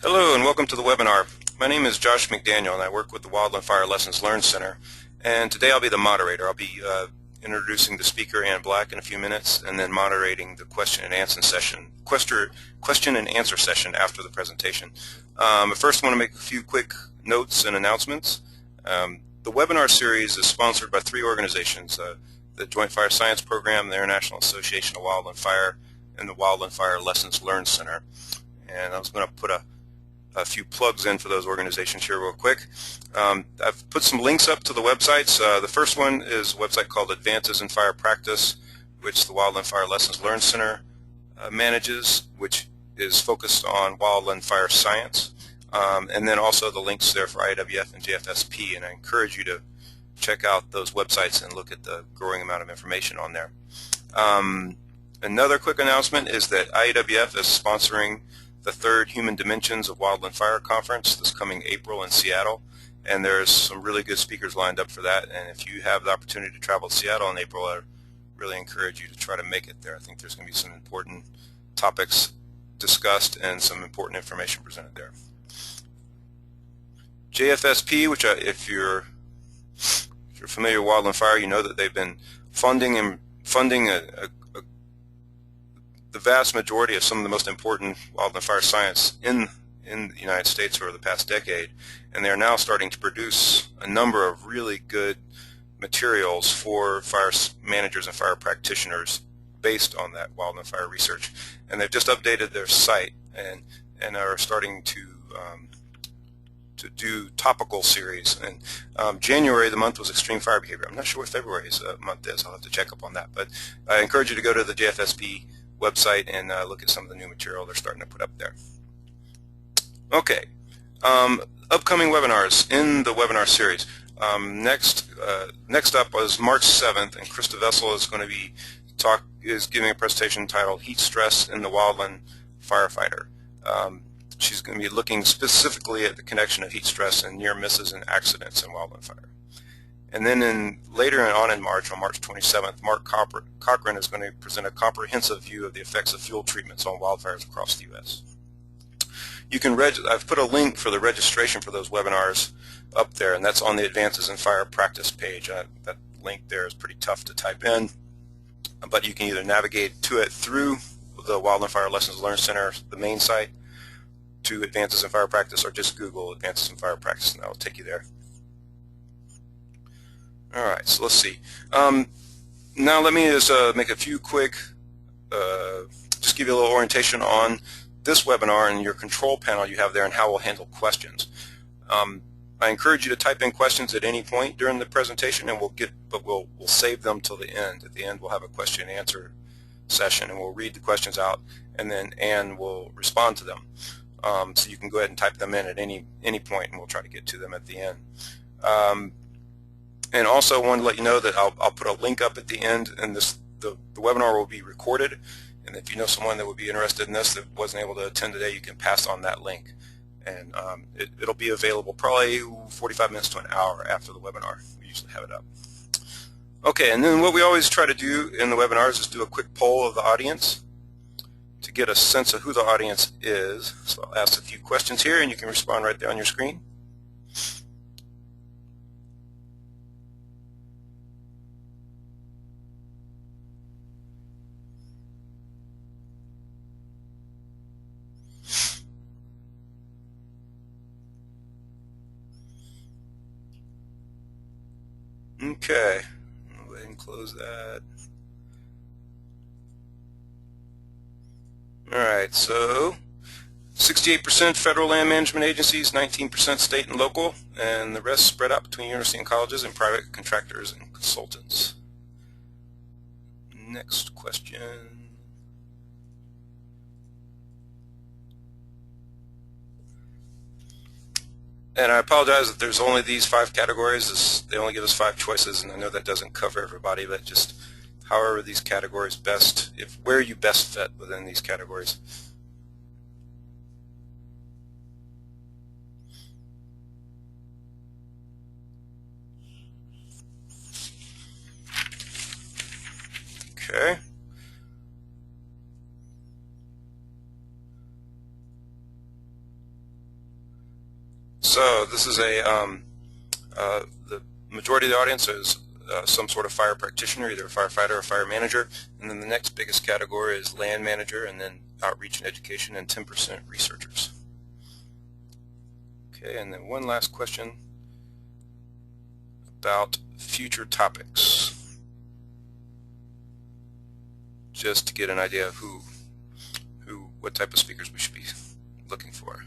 Hello and welcome to the webinar. My name is Josh McDaniel and I work with the Wildland Fire Lessons Learned Center. And today I'll be the moderator. I'll be introducing the speaker, Ann Black, in a few minutes, and then moderating the question and answer session after the presentation. But first I want to make a few quick notes and announcements. The webinar series is sponsored by three organizations, the Joint Fire Science Program, the International Association of Wildland Fire, and the Wildland Fire Lessons Learned Center. And I was going to put a few plugs in for those organizations here real quick. I've put some links up to the websites. The first one is a website called Advances in Fire Practice, which the Wildland Fire Lessons Learned Center manages, which is focused on wildland fire science. And then also the links there for IAWF and JFSP, and I encourage you to check out those websites and look at the growing amount of information on there. Another quick announcement is that IAWF is sponsoring the third Human Dimensions of Wildland Fire Conference this coming April in Seattle, and there's some really good speakers lined up for that. And if you have the opportunity to travel to Seattle in April, I really encourage you to try to make it there. I think there's going to be some important topics discussed and some important information presented there. JFSP, which if you're familiar with wildland fire, you know that they've been funding the vast majority of some of the most important wildland fire science in the United States over the past decade, and they're now starting to produce a number of really good materials for fire managers and fire practitioners based on that wildland fire research. And they've just updated their site and are starting to do topical series. And January, the month was extreme fire behavior. I'm not sure what February's month is. I'll have to check up on that. But I encourage you to go to the JFSP website and look at some of the new material they're starting to put up there. Okay, upcoming webinars in the webinar series. Next up was March 7th, and Krista Vessel is going to be giving a presentation titled Heat Stress in the Wildland Firefighter. She's going to be looking specifically at the connection of heat stress and near misses and accidents in wildland fire. And then later on in March, on March 27th, Mark Cochran is going to present a comprehensive view of the effects of fuel treatments on wildfires across the U.S. You can I've put a link for the registration for those webinars up there, and that's on the Advances in Fire Practice page. That link there is pretty tough to type in, but you can either navigate to it through the Wildland Fire Lessons Learned Center, the main site, to Advances in Fire Practice, or just Google Advances in Fire Practice, and that will take you there. All right, so let's see. Now let me just make a few quick, just give you a little orientation on this webinar and your control panel you have there and how we'll handle questions. I encourage you to type in questions at any point during the presentation, and we'll save them till the end. At the end, we'll have a question and answer session, and we'll read the questions out, and then Ann will respond to them. So you can go ahead and type them in at any point, and we'll try to get to them at the end. And also, I wanted to let you know that I'll put a link up at the end, and the webinar will be recorded. And if you know someone that would be interested in this that wasn't able to attend today, you can pass on that link. And it'll be available probably 45 minutes to an hour after the webinar. We usually have it up. Okay, and then what we always try to do in the webinars is do a quick poll of the audience to get a sense of who the audience is. So I'll ask a few questions here, and you can respond right there on your screen. Okay, I'll go ahead and close that. All right, so 68% federal land management agencies, 19% state and local, and the rest spread out between university and colleges and private contractors and consultants. Next question. And I apologize if there's only these 5 categories. They only give us 5 choices, and I know that doesn't cover everybody, but just however these categories best, where you best fit within these categories. Okay. So this is the majority of the audience is some sort of fire practitioner, either a firefighter or fire manager, and then the next biggest category is land manager, and then outreach and education, and 10% researchers. Okay, and then one last question about future topics, just to get an idea of what type of speakers we should be looking for.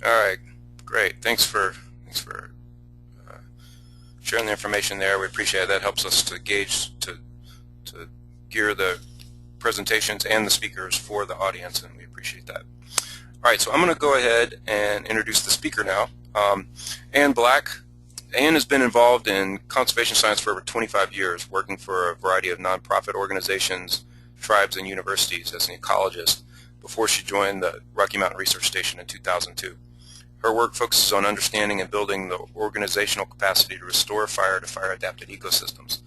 All right, great. Thanks for sharing the information there. We appreciate it. That helps us to gauge, to gear the presentations and the speakers for the audience, and we appreciate that. All right, so I'm going to go ahead and introduce the speaker now. Ann Black. Ann has been involved in conservation science for over 25 years, working for a variety of nonprofit organizations, tribes, and universities as an ecologist before she joined the Rocky Mountain Research Station in 2002. Her work focuses on understanding and building the organizational capacity to restore fire to fire-adapted ecosystems.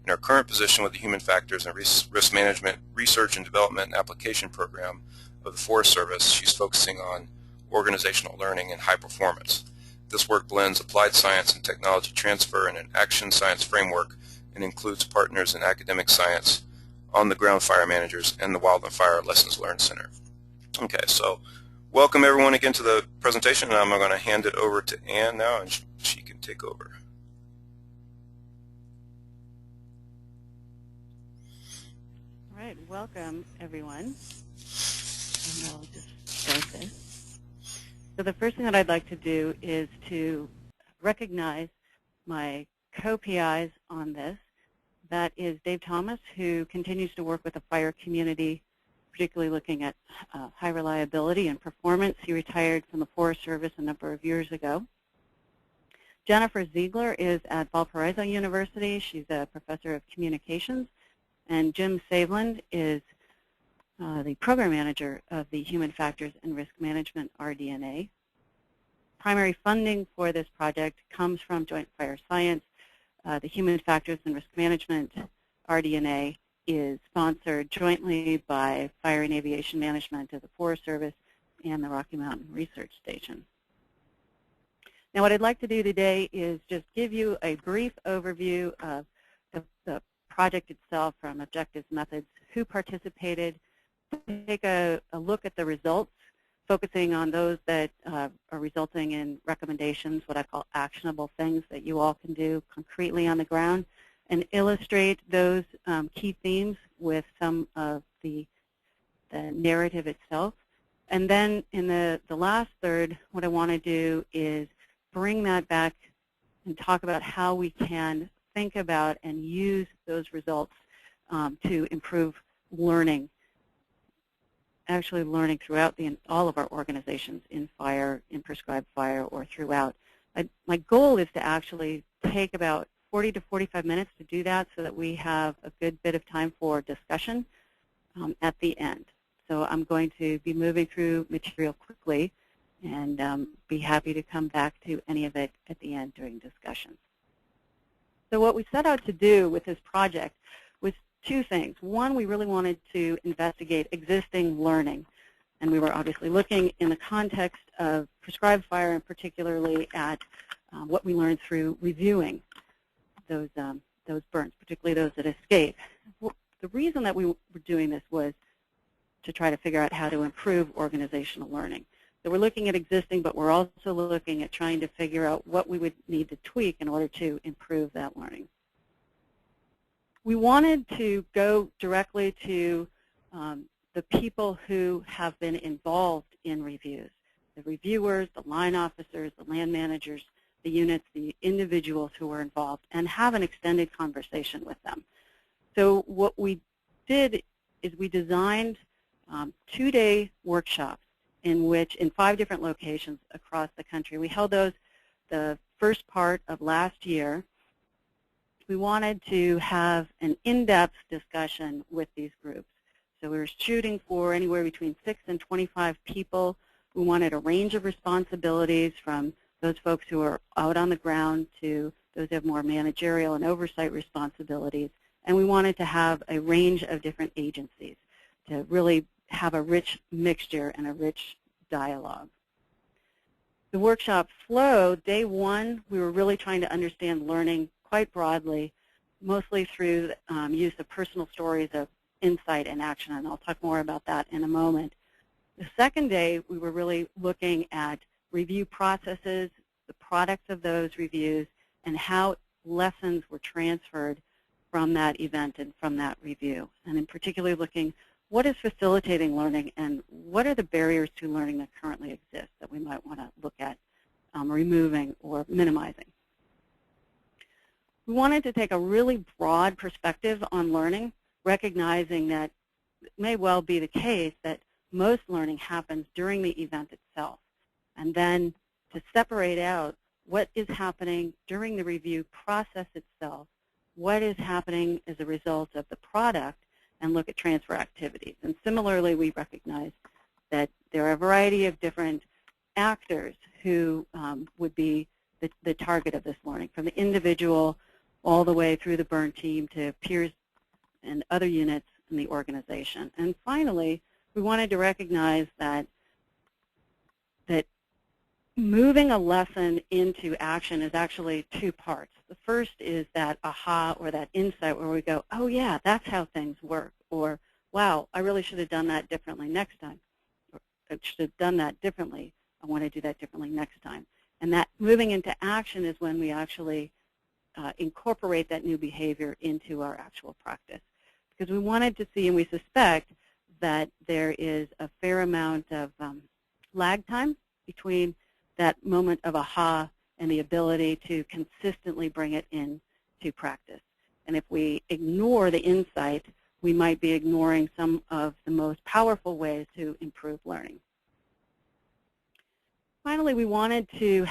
In her current position with the Human Factors and Risk Management Research and Development and Application Program of the Forest Service, she's focusing on organizational learning and high performance. This work blends applied science and technology transfer in an action science framework and includes partners in academic science, on-the-ground fire managers, and the Wildland Fire Lessons Learned Center. Okay, so welcome everyone again to the presentation, and I'm going to hand it over to Ann now, and she can take over. All right, welcome everyone. And I'll just start this. So the first thing that I'd like to do is to recognize my co-PIs on this. That is Dave Thomas, who continues to work with the fire community, particularly looking at high reliability and performance. He retired from the Forest Service a number of years ago. Jennifer Ziegler is at Valparaiso University. She's a professor of communications. And Jim Saveland is the program manager of the Human Factors and Risk Management RDNA. Primary funding for this project comes from Joint Fire Science. The Human Factors and Risk Management RDNA is sponsored jointly by Fire and Aviation Management of the Forest Service and the Rocky Mountain Research Station. Now what I'd like to do today is just give you a brief overview of the project itself, from objectives, methods, who participated, take a look at the results, focusing on those that are resulting in recommendations, what I call actionable things that you all can do concretely on the ground, and illustrate those key themes with some of the narrative itself. And then in the last third, what I want to do is bring that back and talk about how we can think about and use those results to improve learning, actually learning throughout all of our organizations in fire, in prescribed fire, or throughout. My goal is to actually take about 40 to 45 minutes to do that, so that we have a good bit of time for discussion at the end. So I'm going to be moving through material quickly and be happy to come back to any of it at the end during discussions. So what we set out to do with this project was two things. One, we really wanted to investigate existing learning, and we were obviously looking in the context of prescribed fire, and particularly at what we learned through reviewing those burns, particularly those that escape. The reason that we were doing this was to try to figure out how to improve organizational learning. So we're looking at existing, but we're also looking at trying to figure out what we would need to tweak in order to improve that learning. We wanted to go directly to the people who have been involved in reviews, the reviewers, the line officers, the land managers, the units, the individuals who were involved, and have an extended conversation with them. So what we did is we designed 2-day workshops in 5 different locations across the country. We held those the first part of last year. We wanted to have an in-depth discussion with these groups. So we were shooting for anywhere between 6 and 25 people. We wanted a range of responsibilities from those folks who are out on the ground to those who have more managerial and oversight responsibilities. And we wanted to have a range of different agencies to really have a rich mixture and a rich dialogue. The workshop flow, day one, we were really trying to understand learning quite broadly, mostly through use of personal stories of insight and action, and I'll talk more about that in a moment. The second day, we were really looking at review processes, the products of those reviews, and how lessons were transferred from that event and from that review. And in particular, looking what is facilitating learning and what are the barriers to learning that currently exist that we might want to look at removing or minimizing. We wanted to take a really broad perspective on learning, recognizing that it may well be the case that most learning happens during the event itself, and then to separate out what is happening during the review process itself, what is happening as a result of the product, and look at transfer activities. And similarly, we recognize that there are a variety of different actors who would be the target of this learning, from the individual all the way through the burn team to peers and other units in the organization. And finally, we wanted to recognize that moving a lesson into action is actually two parts. The first is that aha or that insight where we go, oh yeah, that's how things work, or wow, I really should have done that differently next time, or I should have done that differently, I want to do that differently next time. And that moving into action is when we actually incorporate that new behavior into our actual practice. Because we wanted to see, and we suspect, that there is a fair amount of lag time between that moment of aha and the ability to consistently bring it into practice. And if we ignore the insight, we might be ignoring some of the most powerful ways to improve learning. Finally, we wanted to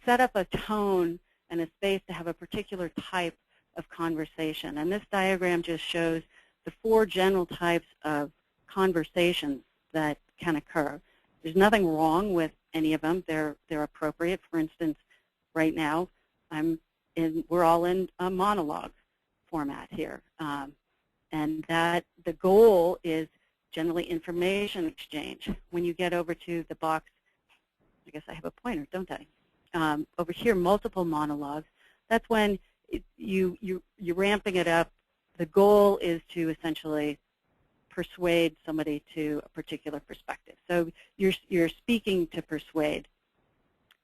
set up a tone and a space to have a particular type of conversation. And this diagram just shows the 4 general types of conversations that can occur. There's nothing wrong with any of them. They're appropriate. For instance, right now, we're all in a monologue format here. And that the goal is generally information exchange. When you get over to the box, I guess I have a pointer, don't I? Over here, multiple monologues. That's when you're ramping it up. The goal is to essentially persuade somebody to a particular perspective. So you're speaking to persuade.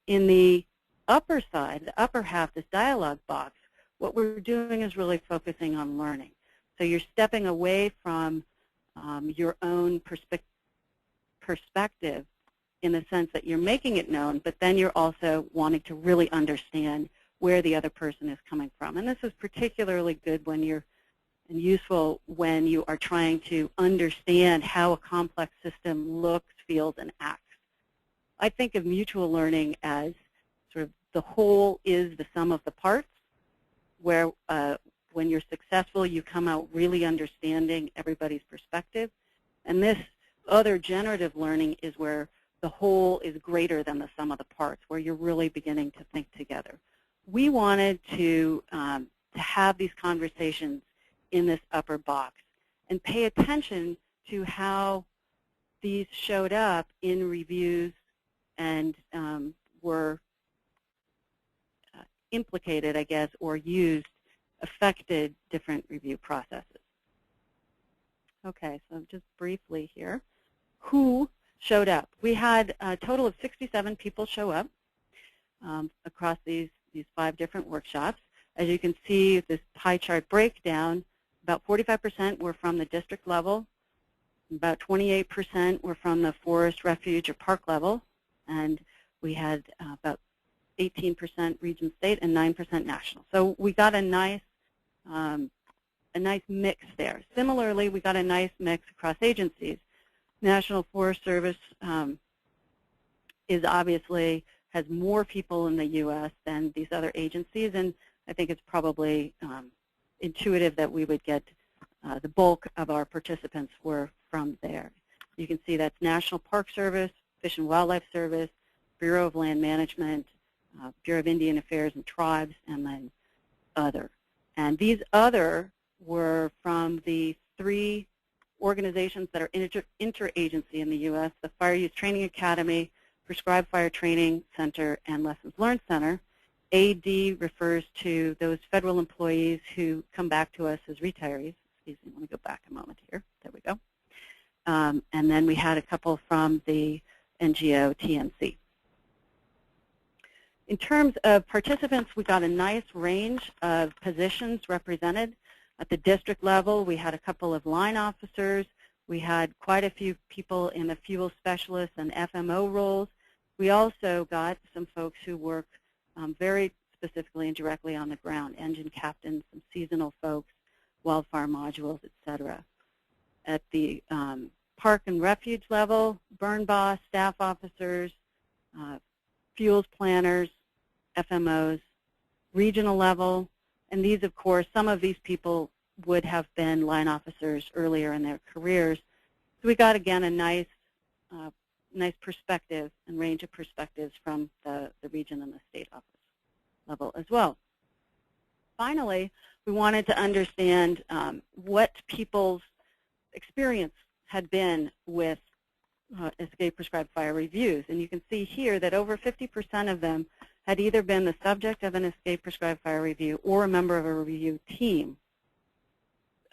In the upper side, the upper half, this dialogue box, what we're doing is really focusing on learning. So you're stepping away from your own perspective in the sense that you're making it known, but then you're also wanting to really understand where the other person is coming from. And this is particularly good when and useful when you are trying to understand how a complex system looks, feels, and acts. I think of mutual learning as sort of the whole is the sum of the parts, where when you're successful, you come out really understanding everybody's perspective. And this other generative learning is where the whole is greater than the sum of the parts, where you're really beginning to think together. We wanted to have these conversations in this upper box and pay attention to how these showed up in reviews and were implicated, I guess, or used, affected different review processes. Okay, so just briefly here, who showed up? We had a total of 67 people show up across these 5 different workshops. As you can see, this pie chart breakdown, about 45% were from the district level, about 28% were from the forest, refuge, or park level, and we had about 18% region state and 9% national. So we got a nice mix there. Similarly, we got a nice mix across agencies. National Forest Service has more people in the U.S. than these other agencies, and I think it's probably intuitive that we would get the bulk of our participants were from there. You can see that's National Park Service, Fish and Wildlife Service, Bureau of Land Management, Bureau of Indian Affairs and Tribes, and then other. And these other were from the 3 organizations that are interagency in the U.S., the Fire Use Training Academy, Prescribed Fire Training Center, and Lessons Learned Center. AD refers to those federal employees who come back to us as retirees. Excuse me, let me go back a moment here. There we go. And then we had a couple from the NGO TNC. In terms of participants, we got a nice range of positions represented. At the district level, we had a couple of line officers. We had quite a few people in the fuel specialist and FMO roles. We also got some folks who work very specifically and directly on the ground, engine captains, some seasonal folks, wildfire modules, etc. At the park and refuge level, burn boss, staff officers, fuels planners, FMOs, regional level, and these, of course, some of these people would have been line officers earlier in their careers. So we got, again, a nice perspective and range of perspectives from the region and the state office level as well. Finally, we wanted to understand what people's experience had been with escape prescribed fire reviews. And you can see here that over 50% of them had either been the subject of an escape prescribed fire review or a member of a review team.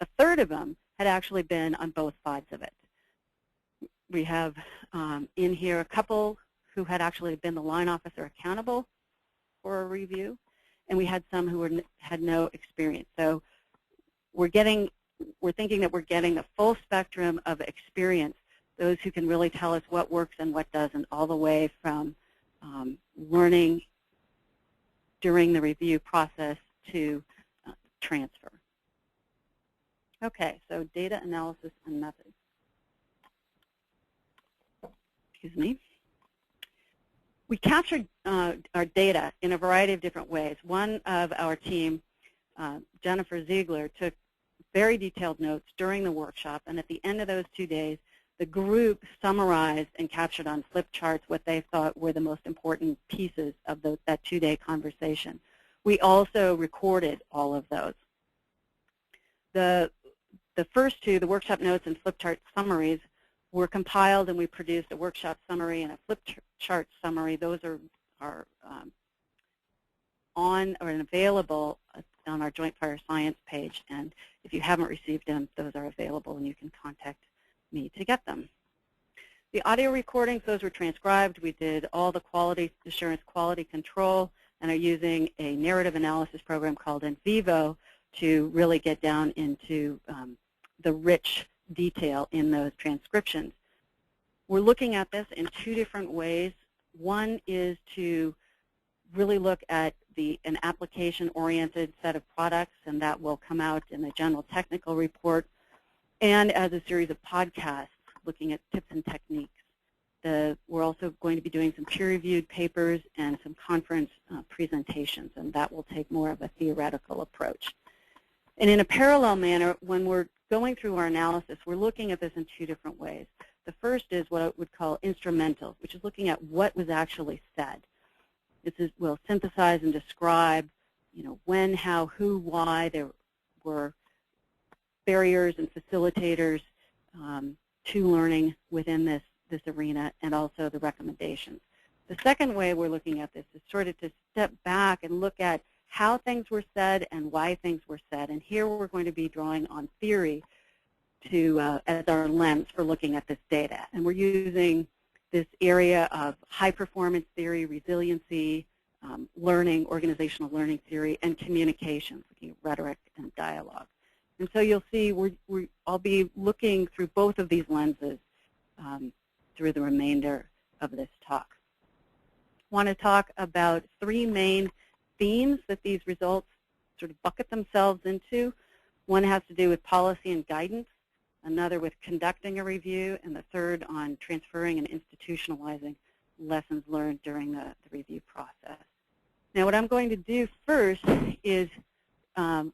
A third of them had actually been on both sides of it. We have in here a couple who had actually been the line officer accountable for a review, and we had some who had no experience. So we're thinking that we're getting the full spectrum of experience, those who can really tell us what works and what doesn't, all the way from learning during the review process to transfer. Okay, so data analysis and methods. Excuse me. We captured our data in a variety of different ways. One of our team, Jennifer Ziegler, took very detailed notes during the workshop, and at the end of those 2 days, the group summarized and captured on flip charts what they thought were the most important pieces of that 2-day conversation. We also recorded all of those. The first 2, the workshop notes and flip chart summaries, were compiled, and we produced a workshop summary and a flip chart summary. Those are on or available on our Joint Fire Science page, and if you haven't received them, those are available, and you can contact me to get them. The audio recordings, those were transcribed. We did all the quality assurance, quality control, and are using a narrative analysis program called In Vivo to really get down into the rich detail in those transcriptions. We're looking at this in 2 different ways. One is to really look at an application-oriented set of products, and that will come out in the general technical report, and as a series of podcasts looking at tips and techniques. We're also going to be doing some peer-reviewed papers and some conference presentations, and that will take more of a theoretical approach. And in a parallel manner, when we're going through our analysis, we're looking at this in 2 different ways. The first is what I would call instrumental, which is looking at what was actually said. We'll synthesize and describe, when, how, who, why. There were barriers and facilitators to learning within this arena, and also the recommendations. The second way we're looking at this is sort of to step back and look at how things were said and why things were said. And here we're going to be drawing on theory as our lens for looking at this data. And we're using this area of high-performance theory, resiliency, learning, organizational learning theory, and communications, looking at rhetoric and dialogue. And so you'll see I'll be looking through both of these lenses through the remainder of this talk. I want to talk about 3 main themes that these results sort of bucket themselves into. One has to do with policy and guidance, another with conducting a review, and the third on transferring and institutionalizing lessons learned during the review process. Now, what I'm going to do first is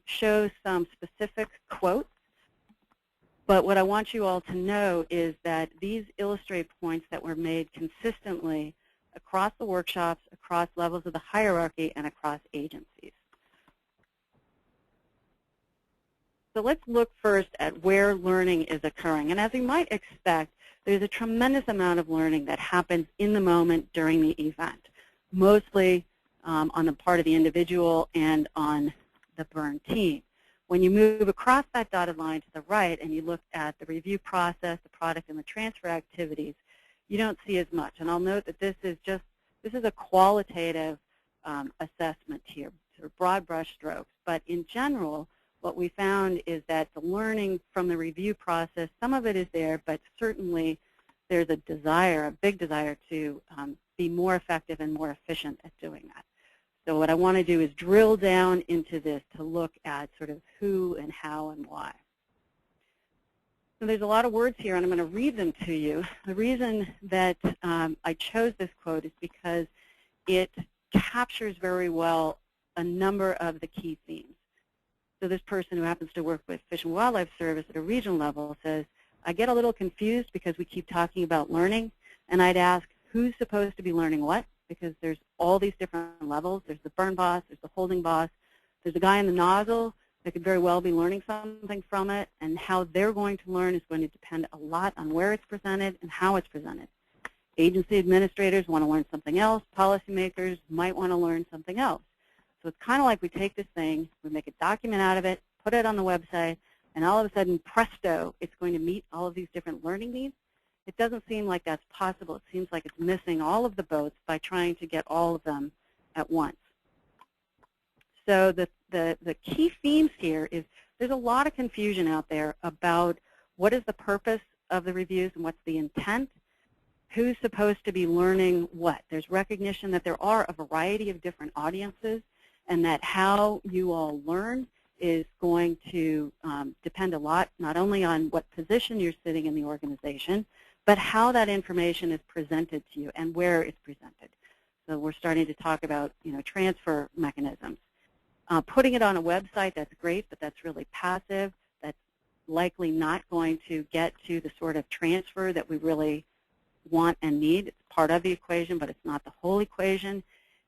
show some specific quotes But what I want you all to know is that these illustrate points that were made consistently across the workshops, across levels of the hierarchy, and across agencies. So let's look first at where learning is occurring. And as you might expect, there's a tremendous amount of learning that happens in the moment during the event, mostly on the part of the individual and on the burn team. When you move across that dotted line to the right and you look at the review process, the product, and the transfer activities, you don't see as much. And I'll note that this is a qualitative assessment here, sort of broad brush strokes. But in general, what we found is that the learning from the review process, some of it is there, but certainly there's a desire, a big desire to be more effective and more efficient at doing that. So what I want to do is drill down into this to look at sort of who and how and why. So there's a lot of words here, and I'm going to read them to you. The reason that I chose this quote is because it captures very well a number of the key themes. So this person who happens to work with Fish and Wildlife Service at a regional level says, I get a little confused because we keep talking about learning, and I'd ask, who's supposed to be learning what? Because there's all these different levels. There's the burn boss, there's the holding boss, there's a guy in the nozzle that could very well be learning something from it, and how they're going to learn is going to depend a lot on where it's presented and how it's presented. Agency administrators want to learn something else. Policymakers might want to learn something else. So it's kind of like we take this thing, we make a document out of it, put it on the website, and all of a sudden, presto, it's going to meet all of these different learning needs. It doesn't seem like that's possible. It seems like it's missing all of the boats by trying to get all of them at once. So the key themes here is there's a lot of confusion out there about what is the purpose of the reviews and what's the intent, who's supposed to be learning what. There's recognition that there are a variety of different audiences and that how you all learn is going to depend a lot not only on what position you're sitting in the organization, but how that information is presented to you and where it's presented. So we're starting to talk about, transfer mechanisms. Putting it on a website, that's great, but that's really passive. That's likely not going to get to the sort of transfer that we really want and need. It's part of the equation, but it's not the whole equation.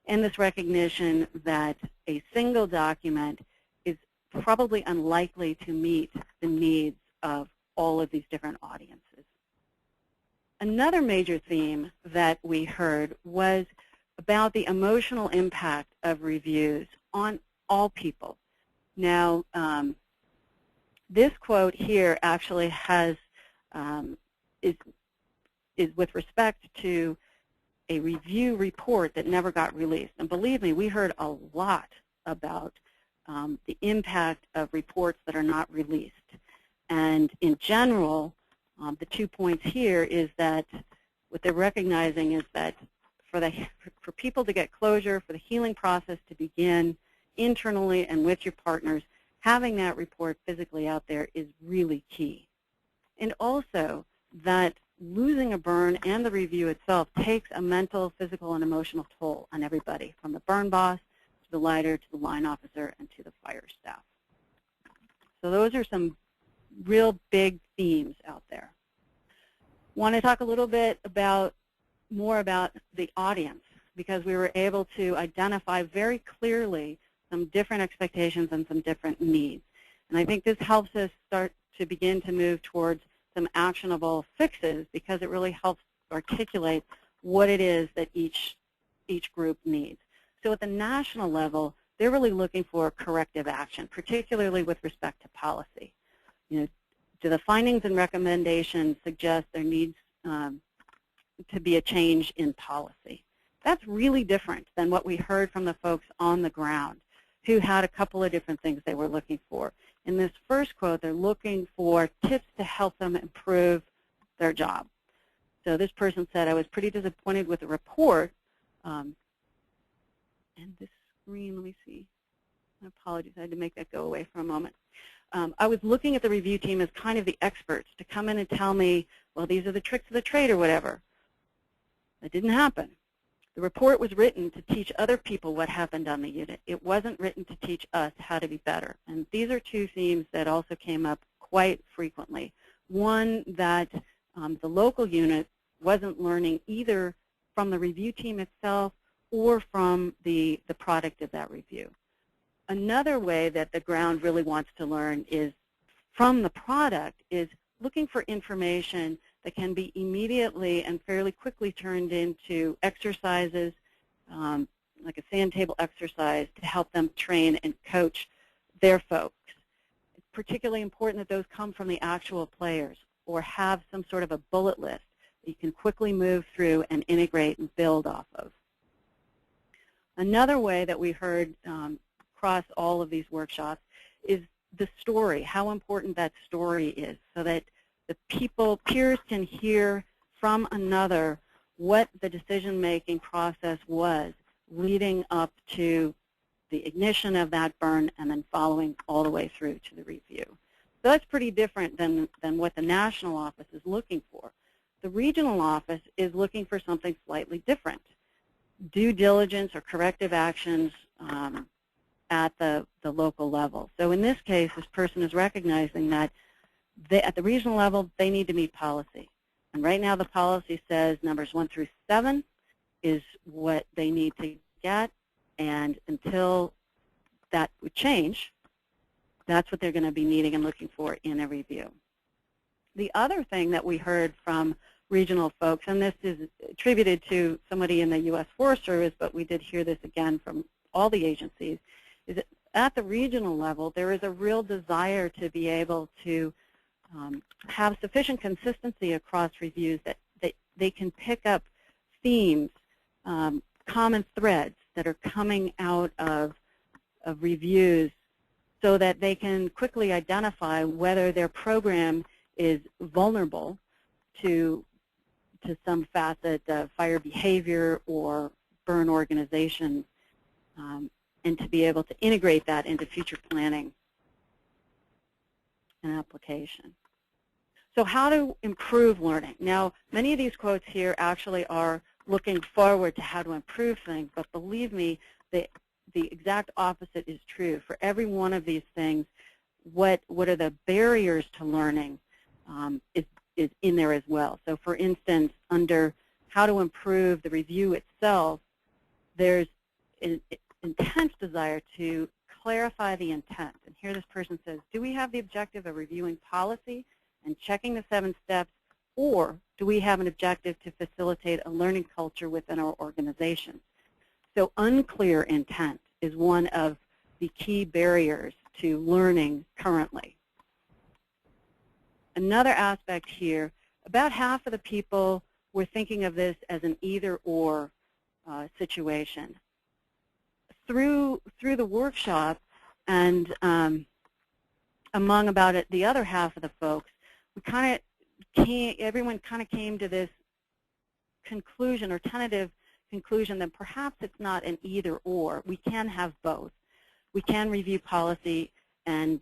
And this recognition that a single document is probably unlikely to meet the needs of all of these different audiences. Another major theme that we heard was about the emotional impact of reviews on all people. Now, this quote here actually has is with respect to a review report that never got released. And believe me, we heard a lot about the impact of reports that are not released. And in general, the 2 points here is that what they're recognizing is that for people to get closure, for the healing process to begin internally and with your partners, having that report physically out there is really key. And also that losing a burn and the review itself takes a mental, physical, and emotional toll on everybody, from the burn boss to the lighter to the line officer and to the fire staff. So those are some real big themes out there. Want to talk a little bit more about the audience, because we were able to identify very clearly some different expectations and some different needs. And I think this helps us start to begin to move towards some actionable fixes, because it really helps articulate what it is that each group needs. So at the national level, they're really looking for corrective action, particularly with respect to policy. Do the findings and recommendations suggest there needs to be a change in policy? That's really different than what we heard from the folks on the ground, who had a couple of different things they were looking for. In this first quote, they're looking for tips to help them improve their job. So this person said, I was pretty disappointed with the report. And this screen, let me see. Apologies, I had to make that go away for a moment. I was looking at the review team as kind of the experts to come in and tell me, well, these are the tricks of the trade or whatever. That didn't happen. The report was written to teach other people what happened on the unit. It wasn't written to teach us how to be better. And these are two themes that also came up quite frequently. One, that the local unit wasn't learning either from the review team itself or from the product of that review. Another way that the ground really wants to learn is from the product, is looking for information that can be immediately and fairly quickly turned into exercises, like a sand table exercise, to help them train and coach their folks. It's particularly important that those come from the actual players or have some sort of a bullet list that you can quickly move through and integrate and build off of. Another way that we heard across all of these workshops is the story, how important that story is, so that the peers can hear from another what the decision-making process was leading up to the ignition of that burn and then following all the way through to the review. So that's pretty different than what the national office is looking for. The regional office is looking for something slightly different. Due diligence or corrective actions at the local level. So in this case, this person is recognizing that at the regional level, they need to meet policy. And right now the policy says numbers 1 through 7 is what they need to get, and until that would change, that's what they're going to be needing and looking for in a review. The other thing that we heard from regional folks, and this is attributed to somebody in the U.S. Forest Service, but we did hear this again from all the agencies, is that at the regional level, there is a real desire to be able to have sufficient consistency across reviews that they can pick up themes, common threads that are coming out of reviews, so that they can quickly identify whether their program is vulnerable to some facet of fire behavior or burn organization, and to be able to integrate that into future planning and application. So how to improve learning? Now, many of these quotes here actually are looking forward to how to improve things, but believe me, the exact opposite is true. For every one of these things, what are the barriers to learning is in there as well. So for instance, under how to improve the review itself, there's an intense desire to clarify the intent. And here this person says, do we have the objective of reviewing policy and checking the 7 steps, or do we have an objective to facilitate a learning culture within our organization? So unclear intent is one of the key barriers to learning currently. Another aspect here, about half of the people were thinking of this as an either-or situation. Through the workshop and among the other half of the folks, everyone kind of came to this conclusion or tentative conclusion that perhaps it's not an either-or. We can have both. We can review policy and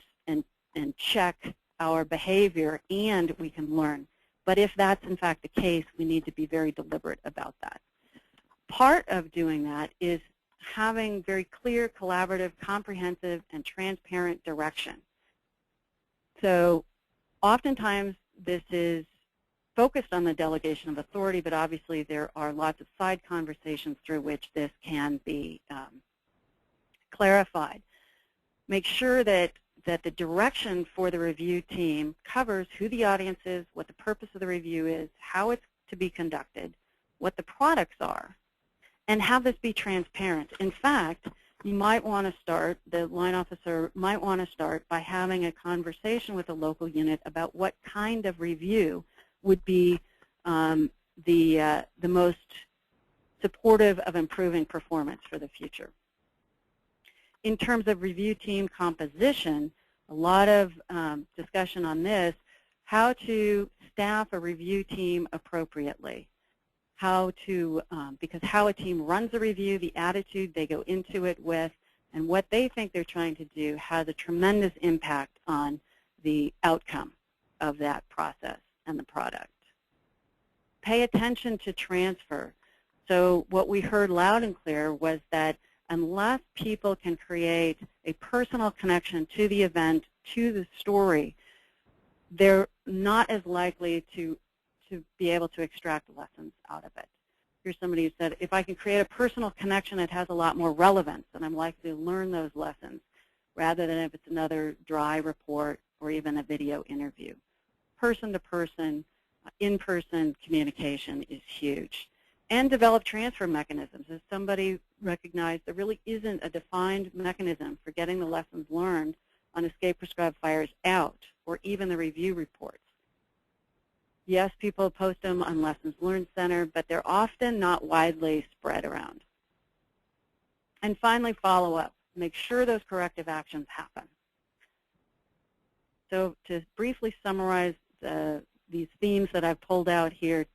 check our behavior, and we can learn. But if that's in fact the case, we need to be very deliberate about that. Part of doing that is having very clear, collaborative, comprehensive, and transparent direction. So oftentimes this is focused on the delegation of authority, but obviously there are lots of side conversations through which this can be clarified. Make sure that the direction for the review team covers who the audience is, what the purpose of the review is, how it's to be conducted, what the products are, and have this be transparent. In fact, you might want to start, the line officer might want to start by having a conversation with a local unit about what kind of review would be the most supportive of improving performance for the future. In terms of review team composition, a lot of discussion on this, how to staff a review team appropriately, because how a team runs a review, the attitude they go into it with, and what they think they're trying to do has a tremendous impact on the outcome of that process and the product. Pay attention to transfer. So what we heard loud and clear was that unless people can create a personal connection to the event, to the story, they're not as likely to be able to extract lessons out of it. Here's somebody who said, if I can create a personal connection, it has a lot more relevance, and I'm likely to learn those lessons, rather than if it's another dry report or even a video interview. Person-to-person, in-person communication is huge. And develop transfer mechanisms. As somebody recognized, there really isn't a defined mechanism for getting the lessons learned on escape prescribed fires out, or even the review reports. Yes, people post them on Lessons Learned Center, but they're often not widely spread around. And finally, follow up. Make sure those corrective actions happen. So to briefly summarize these themes that I've pulled out here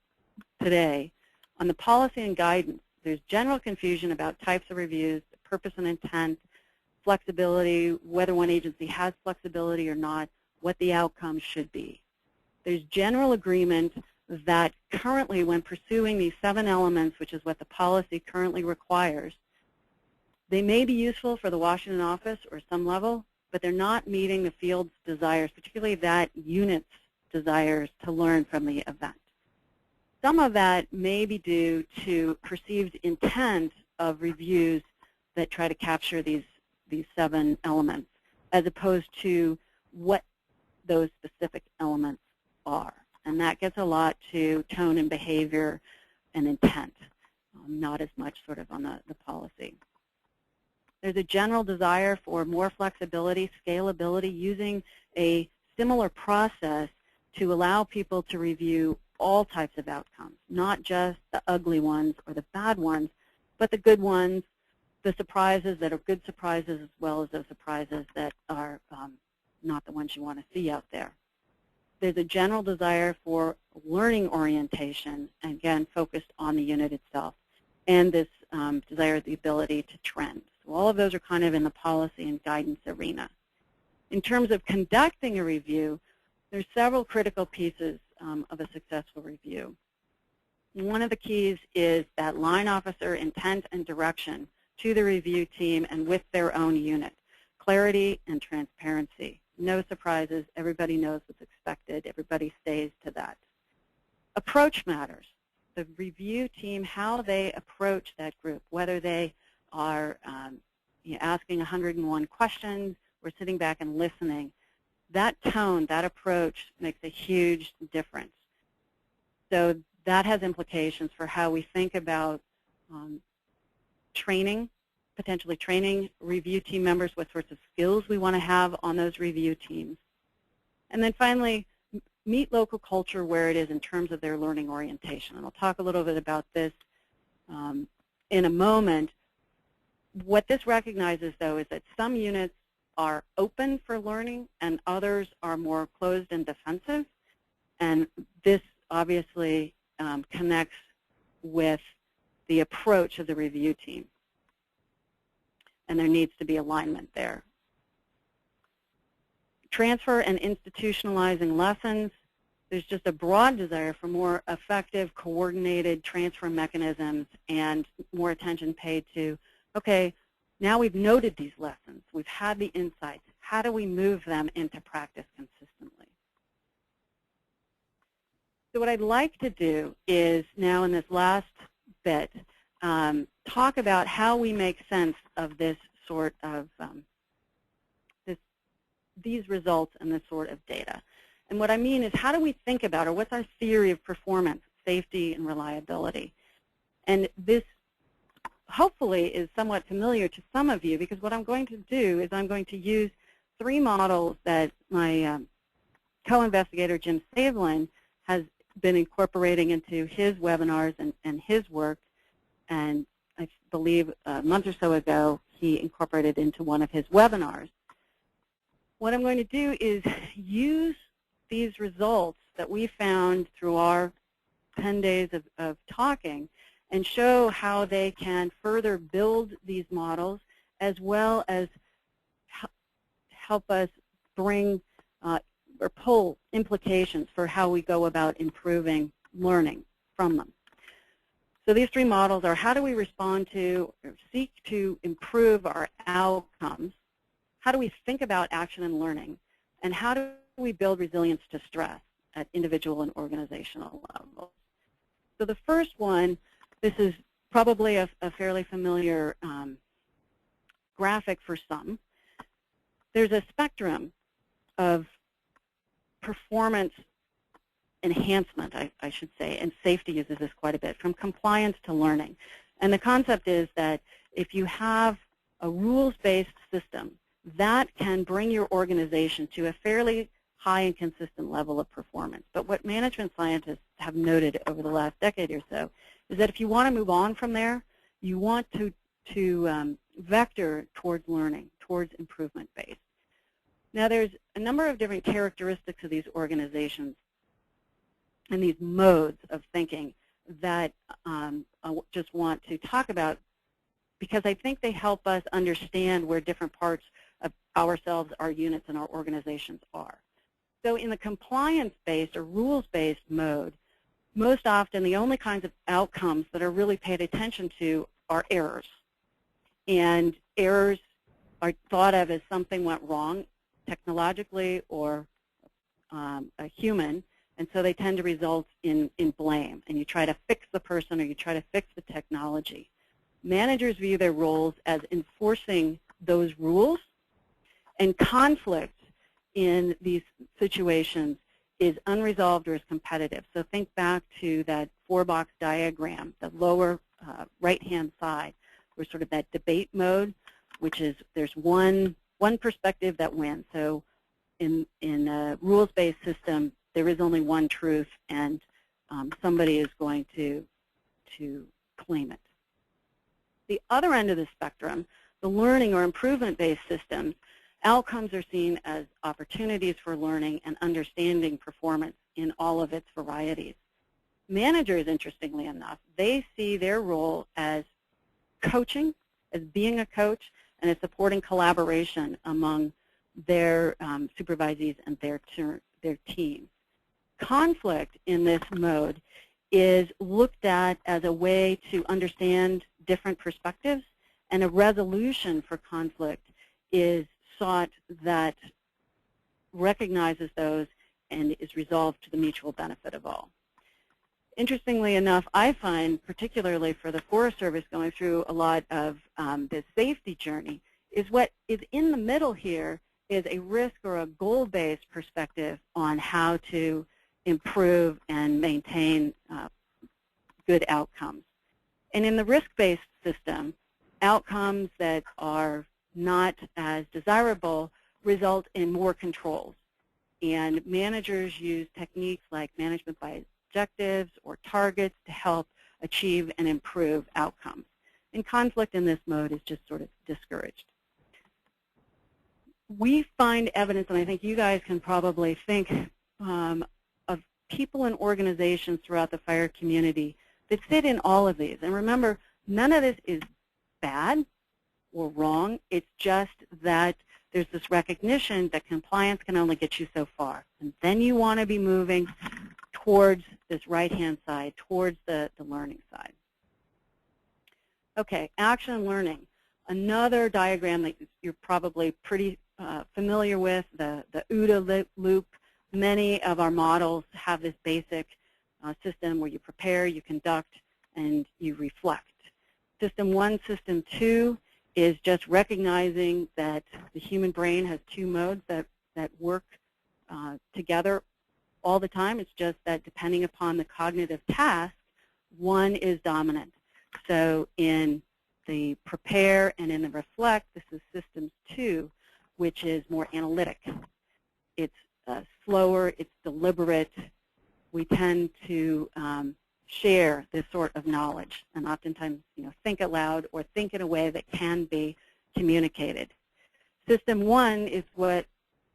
today, on the policy and guidance, there's general confusion about types of reviews, purpose and intent, flexibility, whether one agency has flexibility or not, what the outcomes should be. There's general agreement that currently when pursuing these 7 elements, which is what the policy currently requires, they may be useful for the Washington office or some level, but they're not meeting the field's desires, particularly that unit's desires to learn from the event. Some of that may be due to perceived intent of reviews that try to capture these 7 elements, as opposed to what those specific elements are. And that gets a lot to tone and behavior and intent, not as much sort of on the policy. There's a general desire for more flexibility, scalability, using a similar process to allow people to review all types of outcomes, not just the ugly ones or the bad ones, but the good ones, the surprises that are good surprises, as well as those surprises that are not the ones you want to see out there. There's a general desire for learning orientation, again, focused on the unit itself, and this desire, the ability to trend. So all of those are kind of in the policy and guidance arena. In terms of conducting a review, there's several critical pieces of a successful review. One of the keys is that line officer intent and direction to the review team and with their own unit. Clarity and transparency. No surprises. Everybody knows what's expected. Everybody stays to that. Approach matters. The review team, how they approach that group, whether they are asking 101 questions or sitting back and listening, that tone, that approach makes a huge difference. So that has implications for how we think about training, potentially training review team members, what sorts of skills we want to have on those review teams. And then finally, meet local culture where it is in terms of their learning orientation. And I'll talk a little bit about this in a moment. What this recognizes, though, is that some units are open for learning and others are more closed and defensive. And this obviously connects with the approach of the review team. And there needs to be alignment there. Transfer and institutionalizing lessons. There's just a broad desire for more effective, coordinated transfer mechanisms and more attention paid to, okay, now we've noted these lessons. We've had the insights. How do we move them into practice consistently? So what I'd like to do is now in this last bit, talk about how we make sense of this sort of, these results and this sort of data. And what I mean is, how do we think about, or what's our theory of performance, safety, and reliability? And this hopefully is somewhat familiar to some of you, because what I'm going to do is I'm going to use 3 models that my co-investigator, Jim Savelin, has been incorporating into his webinars and his work. And I believe a month or so ago, he incorporated into one of his webinars. What I'm going to do is use these results that we found through our 10 days of talking and show how they can further build these models, as well as help us bring or pull implications for how we go about improving learning from them. So these 3 models are, how do we respond to or seek to improve our outcomes? How do we think about action and learning? And how do we build resilience to stress at individual and organizational levels? So the first one, this is probably a fairly familiar graphic for some. There's a spectrum of performance enhancement, I should say, and safety uses this quite a bit, from compliance to learning. And the concept is that if you have a rules-based system, that can bring your organization to a fairly high and consistent level of performance. But what management scientists have noted over the last decade or so is that if you want to move on from there, you want to vector towards learning, towards improvement-based. Now, there's a number of different characteristics of these organizations and these modes of thinking that I just want to talk about, because I think they help us understand where different parts of ourselves, our units, and our organizations are. So in the compliance-based or rules-based mode, most often the only kinds of outcomes that are really paid attention to are errors. And errors are thought of as something went wrong technologically or a human, and so they tend to result in blame. And you try to fix the person or you try to fix the technology. Managers view their roles as enforcing those rules, and conflict in these situations is unresolved or is competitive. So think back to that four-box diagram, the lower right-hand side, where sort of that debate mode, which is there's one perspective that wins. So in a rules-based system, there is only one truth, and somebody is going to claim it. The other end of the spectrum, the learning or improvement-based systems, outcomes are seen as opportunities for learning and understanding performance in all of its varieties. Managers, interestingly enough, they see their role as coaching, as being a coach, and as supporting collaboration among their supervisees and their teams. Conflict in this mode is looked at as a way to understand different perspectives, and a resolution for conflict is sought that recognizes those and is resolved to the mutual benefit of all. Interestingly enough, I find, particularly for the Forest Service going through a lot of this safety journey, is what is in the middle here is a risk or a goal-based perspective on how to improve and maintain good outcomes. And in the risk-based system, outcomes that are not as desirable result in more controls. And managers use techniques like management by objectives or targets to help achieve and improve outcomes. And conflict in this mode is just sort of discouraged. We find evidence, and I think you guys can probably think of people and organizations throughout the fire community that fit in all of these. And remember, none of this is bad or wrong. It's just that there's this recognition that compliance can only get you so far. And then you want to be moving towards this right-hand side, towards the learning side. Okay, action learning. Another diagram that you're probably pretty familiar with, the OODA loop. Many of our models have this basic system where you prepare, you conduct, and you reflect. System 1, System 2 is just recognizing that the human brain has two modes that work together all the time. It's just that depending upon the cognitive task, one is dominant. So in the prepare and in the reflect, this is Systems 2, which is more analytic. It's slower, it's deliberate. We tend to share this sort of knowledge and oftentimes think aloud or think in a way that can be communicated. System 1 is what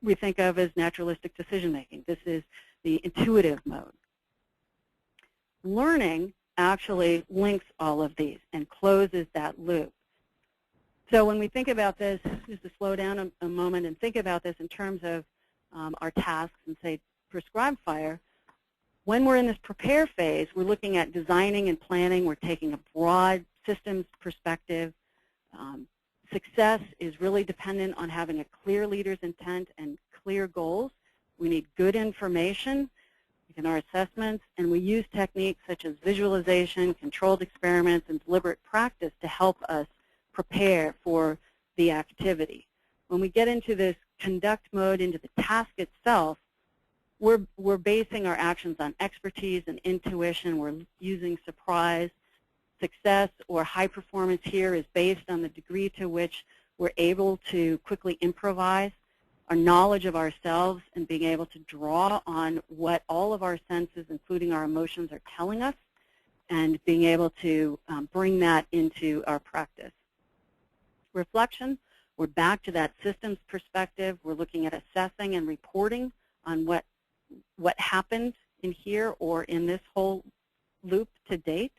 we think of as naturalistic decision making. This is the intuitive mode. Learning actually links all of these and closes that loop. So when we think about this, just to slow down a moment and think about this in terms of our tasks and say prescribed fire, when we're in this prepare phase, we're looking at designing and planning. We're taking a broad systems perspective. Success is really dependent on having a clear leader's intent and clear goals We need good information in our assessments, and we use techniques such as visualization, controlled experiments, and deliberate practice to help us prepare for the activity. When we get into this conduct mode, into the task itself, we're basing our actions on expertise and intuition. We're using surprise. Success or high performance here is based on the degree to which we're able to quickly improvise, our knowledge of ourselves, and being able to draw on what all of our senses, including our emotions, are telling us, and being able to bring that into our practice. Reflection, we're back to that systems perspective. We're looking at assessing and reporting on what happened in here or in this whole loop to date.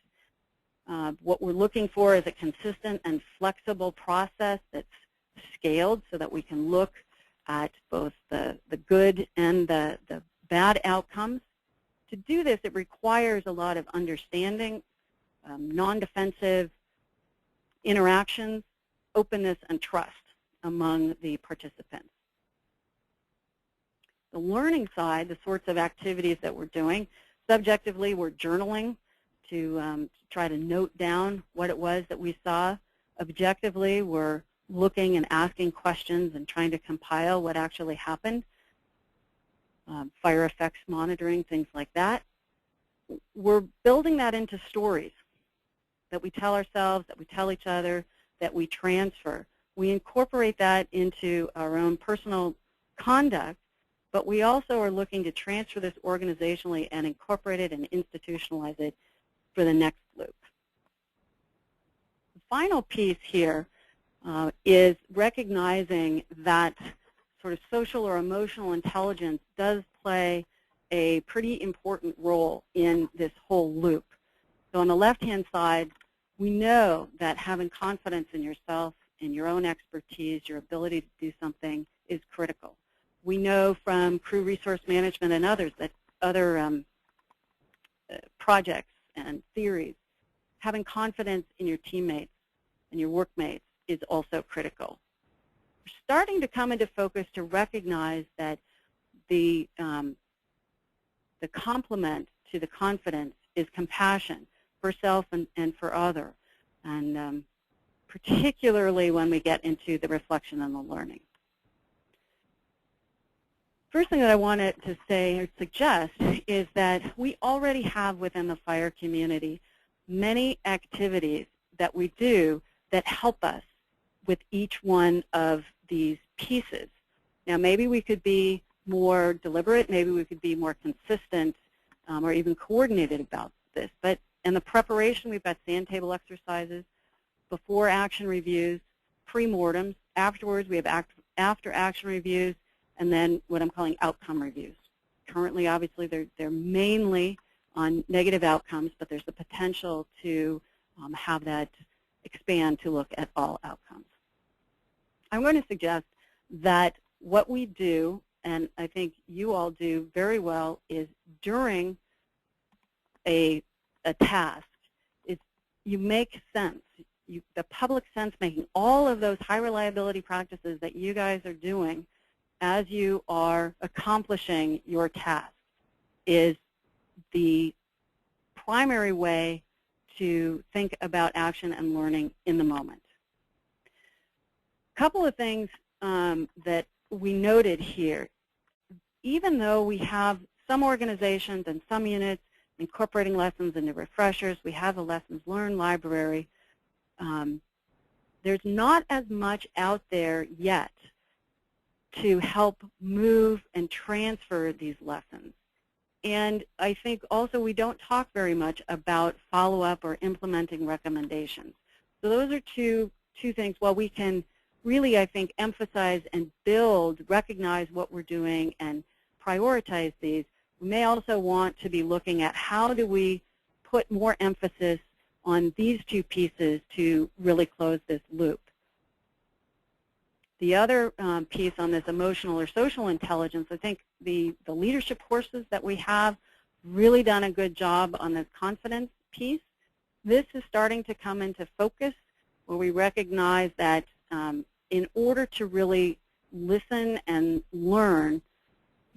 What we're looking for is a consistent and flexible process that's scaled so that we can look at both the good and the bad outcomes. To do this, it requires a lot of understanding, non-defensive interactions, openness, and trust among the participants. The learning side, the sorts of activities that we're doing, subjectively we're journaling to try to note down what it was that we saw. Objectively, we're looking and asking questions and trying to compile what actually happened. Fire effects monitoring, things like that. We're building that into stories that we tell ourselves, that we tell each other, that we transfer. We incorporate that into our own personal conduct, but we also are looking to transfer this organizationally and incorporate it and institutionalize it for the next loop. The final piece here is recognizing that sort of social or emotional intelligence does play a pretty important role in this whole loop. So on the left-hand side, we know that having confidence in yourself, in your own expertise, your ability to do something is critical. We know from crew resource management and others that other projects and theories, having confidence in your teammates and your workmates is also critical. We're starting to come into focus to recognize that the complement to the confidence is compassion for self and for other, and particularly when we get into the reflection and the learning. First thing that I wanted to say or suggest is that we already have within the fire community many activities that we do that help us with each one of these pieces. Now, maybe we could be more deliberate, maybe we could be more consistent or even coordinated about this. But in the preparation, we've got sand table exercises, before action reviews, pre-mortems. Afterwards, we have after action reviews, and then what I'm calling outcome reviews. Currently, obviously, they're mainly on negative outcomes, but there's the potential to have that expand to look at all outcomes. I'm going to suggest that what we do, and I think you all do very well, is during a task, is you make sense. The public sense making, all of those high reliability practices that you guys are doing as you are accomplishing your task is the primary way to think about action and learning in the moment. A couple of things that we noted here. Even though we have some organizations and some units incorporating lessons into refreshers, we have a lessons learned library, there's not as much out there yet to help move and transfer these lessons. And I think also we don't talk very much about follow-up or implementing recommendations. So those are two things. While we can really, I think, emphasize and build, recognize what we're doing and prioritize these, we may also want to be looking at how do we put more emphasis on these two pieces to really close this loop. The other piece on this emotional or social intelligence, I think the leadership courses that we have really done a good job on this confidence piece. This is starting to come into focus where we recognize that in order to really listen and learn,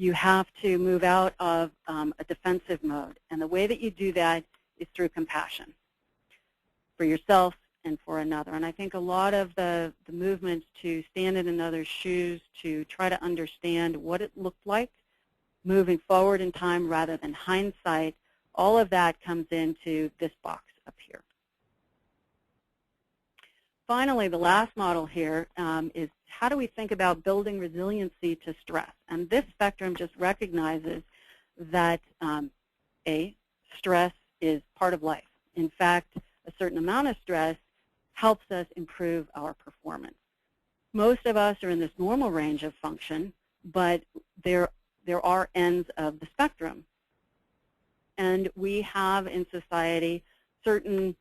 you have to move out of a defensive mode. And the way that you do that is through compassion for yourself and for another. And I think a lot of the movements to stand in another's shoes, to try to understand what it looked like moving forward in time rather than hindsight, all of that comes into this box up here. Finally, the last model here is how do we think about building resiliency to stress? And this spectrum just recognizes that stress is part of life. In fact, a certain amount of stress helps us improve our performance. Most of us are in this normal range of function, but there are ends of the spectrum. And we have in society certain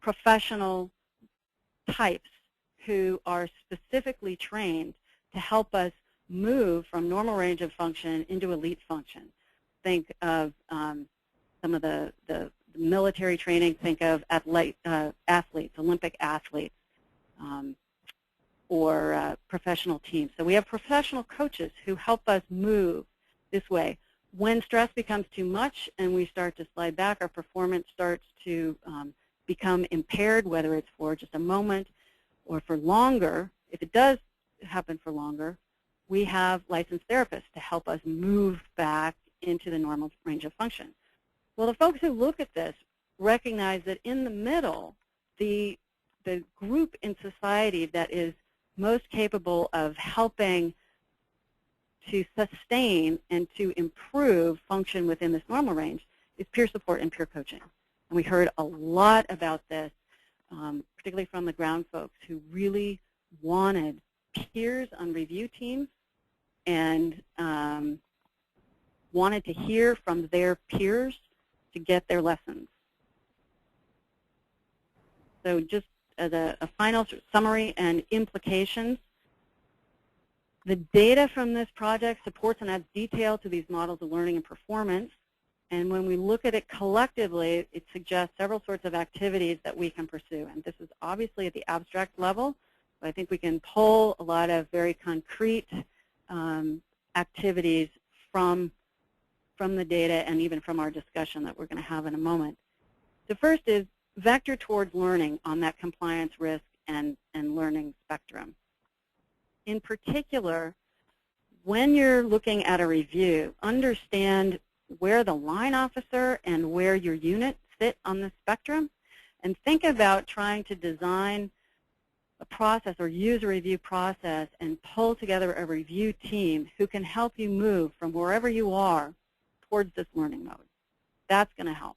professional types who are specifically trained to help us move from normal range of function into elite function. Think of some of the military training, think of athletes, Olympic athletes, or professional teams. So we have professional coaches who help us move this way. When stress becomes too much and we start to slide back, our performance starts to become impaired, whether it's for just a moment or for longer. If it does happen for longer, we have licensed therapists to help us move back into the normal range of function. Well, the folks who look at this recognize that in the middle, the group in society that is most capable of helping to sustain and to improve function within this normal range is peer support and peer coaching. And we heard a lot about this, particularly from the ground folks who really wanted peers on review teams and wanted to hear from their peers to get their lessons. So just as a final summary and implications, the data from this project supports and adds detail to these models of learning and performance. And when we look at it collectively, it suggests several sorts of activities that we can pursue. And this is obviously at the abstract level, but I think we can pull a lot of very concrete activities from the data and even from our discussion that we're going to have in a moment. The first is vector towards learning on that compliance risk and learning spectrum. In particular, when you're looking at a review, understand where the line officer and where your unit sit on the spectrum, and think about trying to design a process or use a review process and pull together a review team who can help you move from wherever you are towards this learning mode. That's going to help.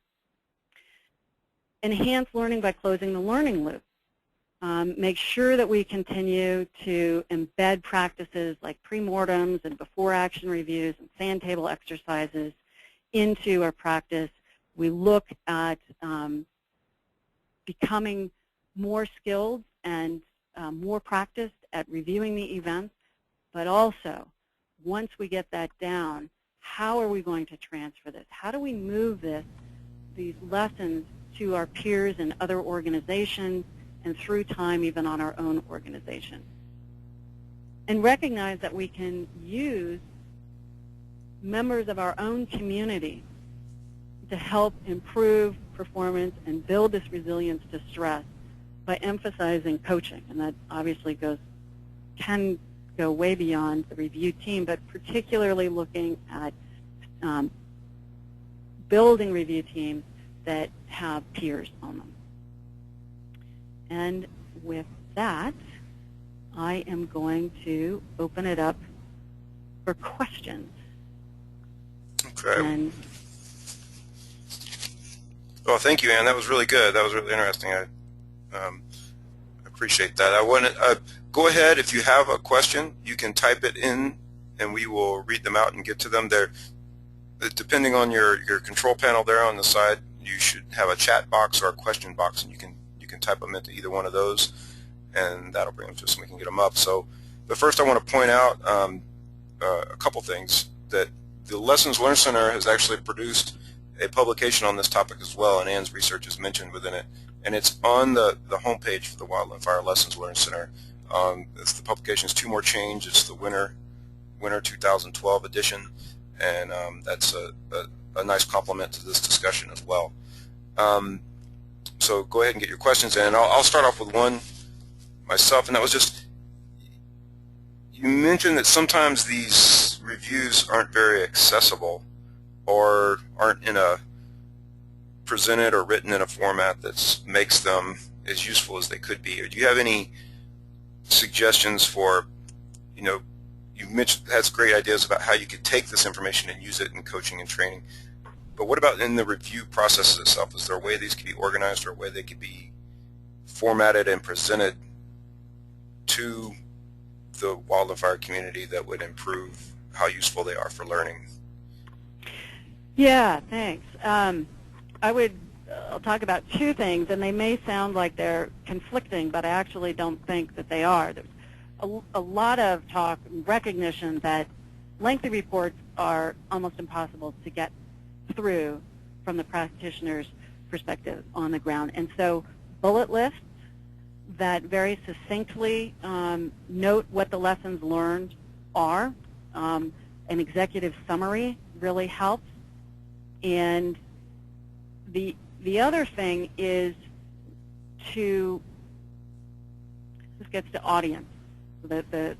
Enhance learning by closing the learning loop. Make sure that we continue to embed practices like pre-mortems and before-action reviews and sand table exercises into our practice. We look at becoming more skilled and more practiced at reviewing the events, but also, once we get that down, how are we going to transfer this? How do we move these lessons to our peers and other organizations and through time even on our own organization? And recognize that we can use members of our own community to help improve performance and build this resilience to stress by emphasizing coaching. And that obviously can go way beyond the review team, but particularly looking at building review teams that have peers on them. And with that, I am going to open it up for questions. Okay. And well, thank you, Ann. That was really good. That was really interesting. I appreciate that. I want to go ahead. If you have a question, you can type it in, and we will read them out and get to them. There, depending on your control panel there on the side, you should have a chat box or a question box, and you can type them into either one of those, and that'll bring them to us and we can get them up. So, but first I want to point out a couple things. That the Lessons Learned Center has actually produced a publication on this topic as well, and Ann's research is mentioned within it, and it's on the homepage for the Wildland Fire Lessons Learned Center. The publication is Two More Change. It's the winter winter 2012 edition, and that's a nice complement to this discussion as well. So go ahead and get your questions in. I'll start off with one myself, and that was just, you mentioned that sometimes these reviews aren't very accessible or aren't presented or written in a format that makes them as useful as they could be. Do you have any suggestions for, you mentioned has great ideas about how you could take this information and use it in coaching and training, but what about in the review process itself? Is there a way these could be organized or a way they could be formatted and presented to the wildfire community that would improve how useful they are for learning? Yeah, thanks. I'll talk about two things, and they may sound like they're conflicting, but I actually don't think that they are. There's a lot of talk and recognition that lengthy reports are almost impossible to get through from the practitioner's perspective on the ground. And so bullet lists that very succinctly note what the lessons learned are, an executive summary really helps. And the other thing is this gets to audience. So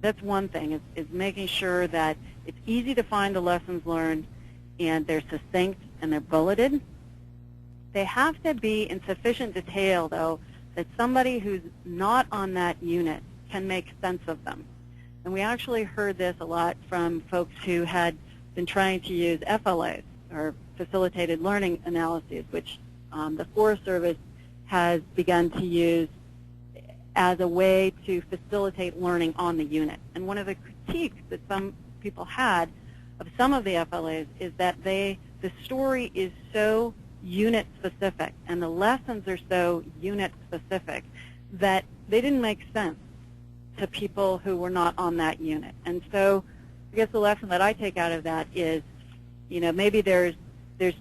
that's one thing, is making sure that it's easy to find the lessons learned and they're succinct and they're bulleted. They have to be in sufficient detail, though, that somebody who's not on that unit can make sense of them. And we actually heard this a lot from folks who had been trying to use FLAs, or facilitated learning analyses, which the Forest Service has begun to use as a way to facilitate learning on the unit. And one of the critiques that some people had of some of the FLAs is that the story is so unit specific and the lessons are so unit specific that they didn't make sense to people who were not on that unit. And so I guess the lesson that I take out of that is, maybe there's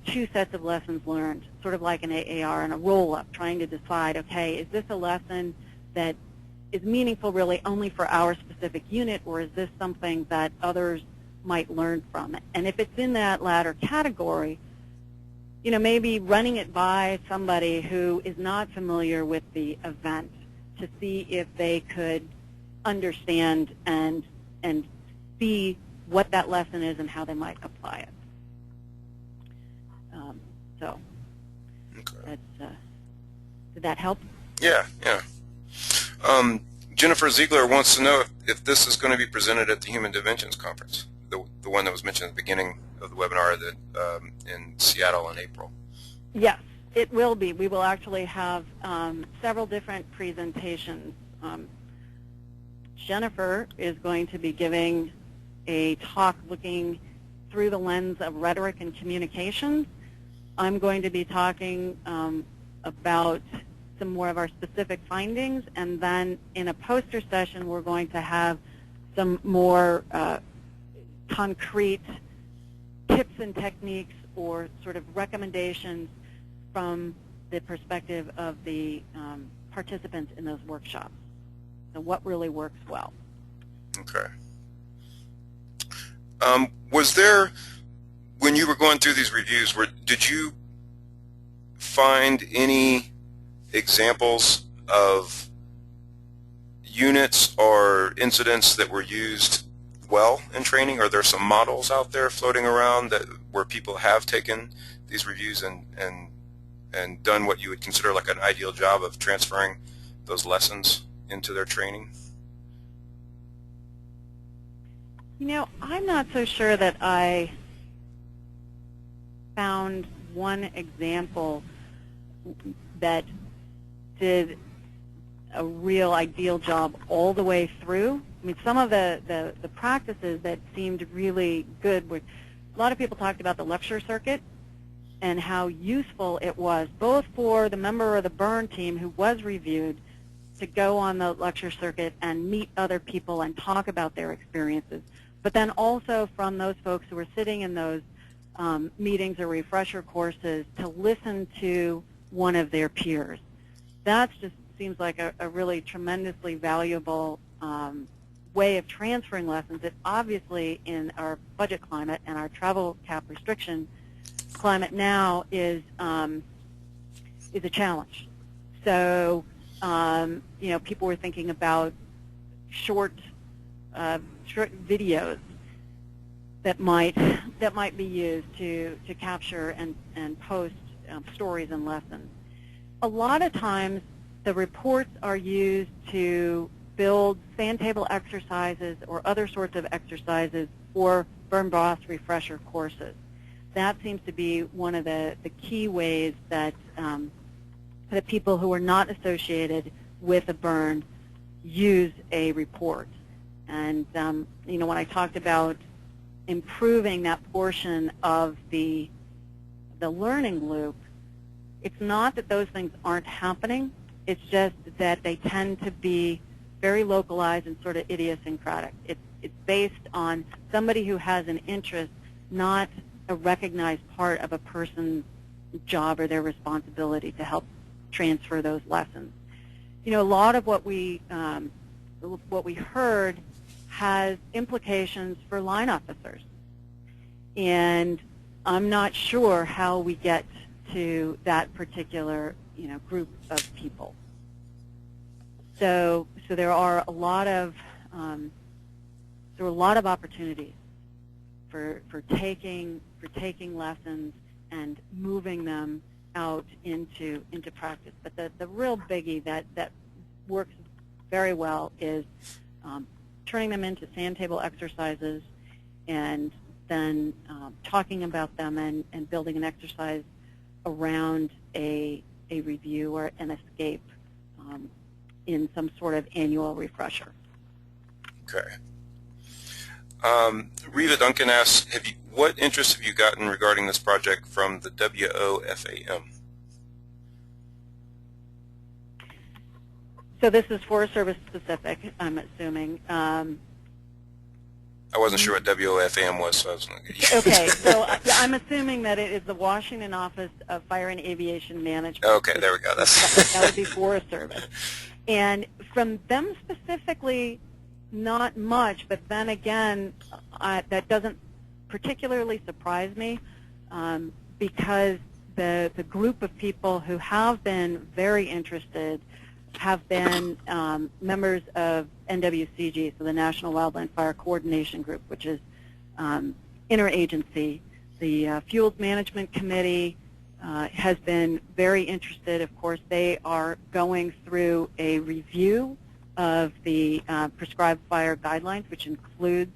two sets of lessons learned, sort of like an AAR and a roll-up, trying to decide, okay, is this a lesson that is meaningful really only for our specific unit, or is this something that others might learn from it? And if it's in that latter category, maybe running it by somebody who is not familiar with the event to see if they could understand and see what that lesson is and how they might apply it. Okay. Did that help? Yeah. Jennifer Ziegler wants to know if this is going to be presented at the Human Dimensions Conference, the one that was mentioned at the beginning of the webinar in Seattle in April. Yes, it will be. We will actually have several different presentations. Jennifer is going to be giving a talk looking through the lens of rhetoric and communications. I'm going to be talking about some more of our specific findings, and then in a poster session we're going to have some more concrete tips and techniques or sort of recommendations from the perspective of the participants in those workshops. So what really works well. Okay. Was there, when you were going through these reviews, did you find any examples of units or incidents that were used well in training? Are there some models out there floating around where people have taken these reviews and done what you would consider like an ideal job of transferring those lessons into their training? I'm not so sure that I found one example that did a real ideal job all the way through. I mean, some of the practices that seemed really good were, a lot of people talked about the lecture circuit and how useful it was, both for the member of the burn team who was reviewed to go on the lecture circuit and meet other people and talk about their experiences, but then also from those folks who were sitting in those meetings or refresher courses to listen to one of their peers. That just seems like a really tremendously valuable way of transferring lessons that obviously in our budget climate and our travel cap restriction climate now is a challenge. So people were thinking about short videos that might be used to capture and post stories and lessons. A lot of times the reports are used to build sand table exercises or other sorts of exercises for burn boss refresher courses. That seems to be one of the key ways that that people who are not associated with a burn use a report. And when I talked about improving that portion of the learning loop, it's not that those things aren't happening. It's just that they tend to be very localized and sort of idiosyncratic. It's based on somebody who has an interest, not a recognized part of a person's job or their responsibility to help transfer those lessons. A lot of what we heard has implications for line officers, and I'm not sure how we get to that particular group of people. So there are a lot of opportunities for taking lessons and moving them out into practice. But the real biggie that works very well is turning them into sand table exercises and then talking about them and building an exercise around a review or an escape in some sort of annual refresher. Okay. Rita Duncan asks, what interest have you gotten regarding this project from the WOFAM? So this is Forest Service specific, I'm assuming. I wasn't sure what WOFAM was, so I was going to Okay, so I'm assuming that it is the Washington Office of Fire and Aviation Management. Okay, there we go. That would be Forest Service. And from them specifically, not much, but then again, that doesn't particularly surprise me because the group of people who have been very interested have been members of NWCG, so the National Wildland Fire Coordination Group, which is interagency. The Fuels Management Committee has been very interested. Of course, they are going through a review of the prescribed fire guidelines, which includes